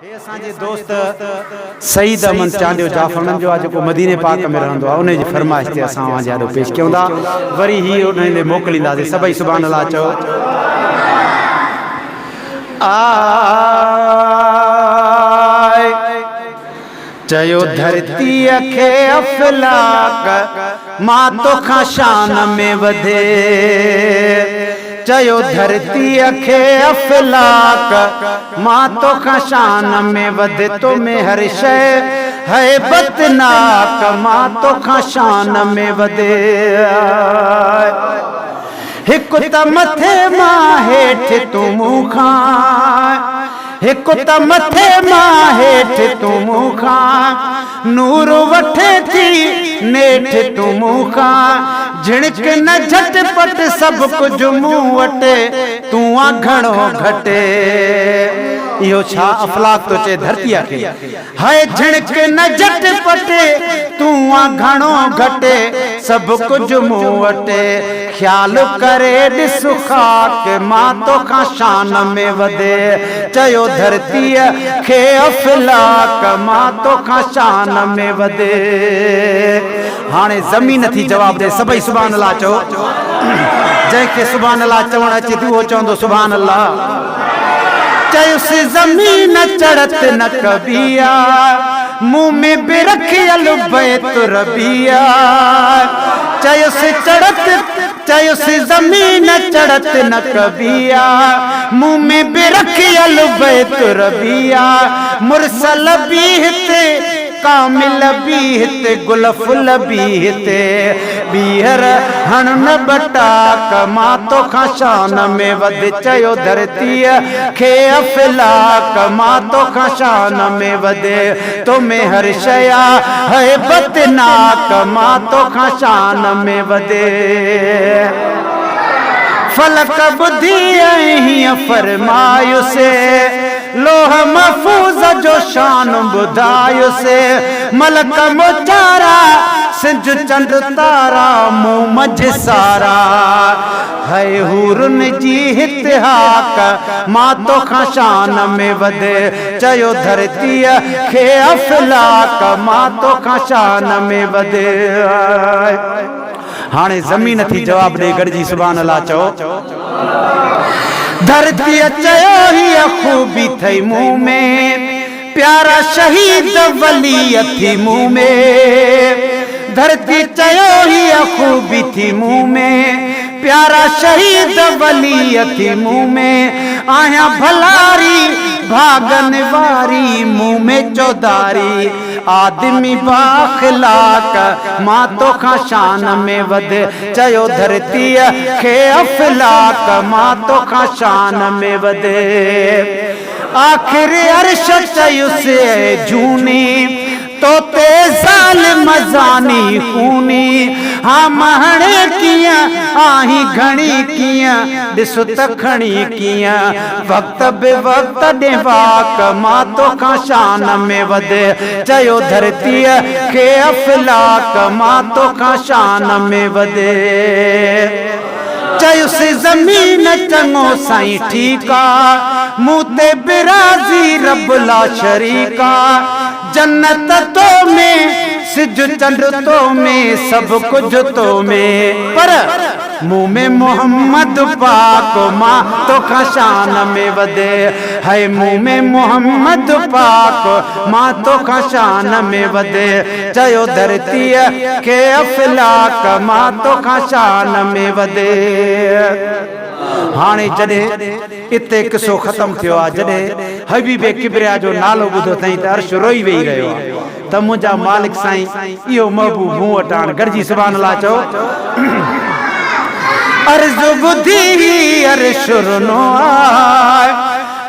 हे असांजे दोस्त सईद अमन चांडियो जाफरन जो आज को मदीने पाक में रहंदो आ उन जी फरमाइश ते असां वहां जाडो पेश कयूंदा वरी ही उन ने मोकलींदासीं सभई सुभान अल्लाह चओ आय चयो धरती खे अफलाक मां तोखां शान में वधे चयो धरती खे अफलाक मां तोखां शान में वधे तो में हर शय है बतनाक मां तोखां शान में वधे हिक त मथे मां हेठ तू मूंखां हिक त मथे मां हेठ तू मूंखां नूर वठे थी नेठ तू मूंखां झिणक न झटपट सब कुछ मूं वटे तू आ घणो घटे इहो छा अफलाक तो चे धरती खे हाय झिणक न झटपट तू आ घणो घटे सब कुछ मूं वटे ख्याल करे ॾिस खाक मां तोखां शान में वधे चयो धरती खे अफलाक मां तोखां शान में वधे हाणे ज़मीन थी जवाब दे सभई सुभान अल्लाह चओ जंहिंखे सुभान अल्लाह चवण अचे थी उहो चवंदो सुभान अल्लाह चयुसि ज़मीन चढ़त न कबिया मुंह में बेरखियल बैत रबिया चयुसि चढ़त चयुसि ज़मीन चढ़त न कबिया मुंह में बेरखियल बैत रबिया मुरसल भी हिते कामिल भी हिते गुल फुल भी हिते बीहर हण न बटाक मां तोखां शान में वधे चयो धरती खे अफलाक मां तोखां शान में वधे तो में हर शया है बतनाक मां तोखां शान में वधे फलक बुद्धि हीअं फरमायुसे लोह महफूज जो शान बुधायुसे मलक मोचारा सिंज चंद तारा मुंह मझ सारा है हुरन जी हितहाक मां तोखां शान में वधे चयो धरती खे अफलाक मां तोखां शान में वधे हाणे ज़मीन थी जवाब ॾे गॾिजी सुभान अल्लाह चओ धरती चयो ही खूबी थई मुंह में प्यारा शहीद वली थी मुंह में धरती चयो ही खूबी थी मुंह में प्यारा शहीद वली थी मुंह में आया भलारी भागन वारी मुंह में चौधारी आदमी बाखलाक मां तोखां शान में वधे चयो धरती खे अफलाक मां तोखां शान में वधे आखिर अर्श चयुसि झूनी तोते ज़ाल मज़ानी खूनी हाँ महणे कियां आही घणी कियां ॾिस त खणी कियां वक्त बे वक्त ॾेवाक मां तोखां शान में वधे चयो धरती खे अफलाक मां तोखां शान में वधे चयुसि ज़मीन चङो साईं ठीका मूं ते बिराज़ी रब ला शरीका जन्नत तो में सिज चंड तो में सब कुछ तो में पर मुंह में मोहम्मद पाक मां तोखां शान में वधे है मुंह में मोहम्मद पाक मां तोखां शान में वधे चयो धरती खे अफलाक मां तोखां शान में वधे हाणे जॾहिं इते किसो ख़त्म थियो आहे जॾहिं हबीब किबरिया जो नालो ॿुधो अथई त अर्श रोई वेही रहियो आहे त मुंहिंजा मालिक साईं इहो महबूब मूं वटि आण गॾिजी सुभान अल्लाह चओ अर्ज़ ॿुधी अर्श रुनो आहे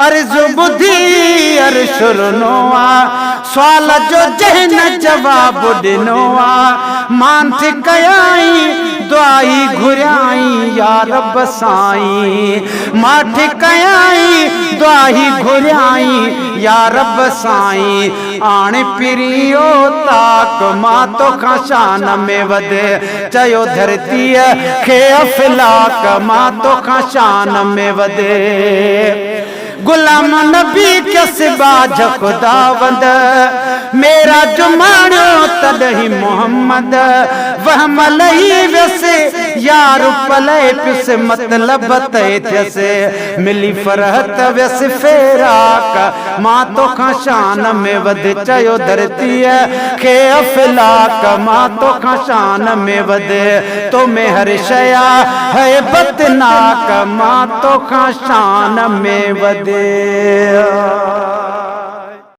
अर्ज़ ॿुधी अर्श रुनो आहे सुवाल जो जंहिं न जवाब ॾिनो आहे मान थी कयाई दुआई घुरियाई या रब साईं माठ कयाई दुआई घुरियाई या रब साईं आणे पिरियो ताक मां तोखां शान में वधे चयो धरती खे अफलाक मां तोखां शान में वधे गुलाम नबी के सिबाज खुदावंद मेरा जुमानो तदही मोहम्मद वह मलही वैसे यार पले पिस मतलब थे मिली फरहत वैसे फेरा का मां तो खा शान में वध चयो धरती है खे अफलाक मां तो खा शान में वध तो में हर शया है बतनाक मां तो खा शान में वधे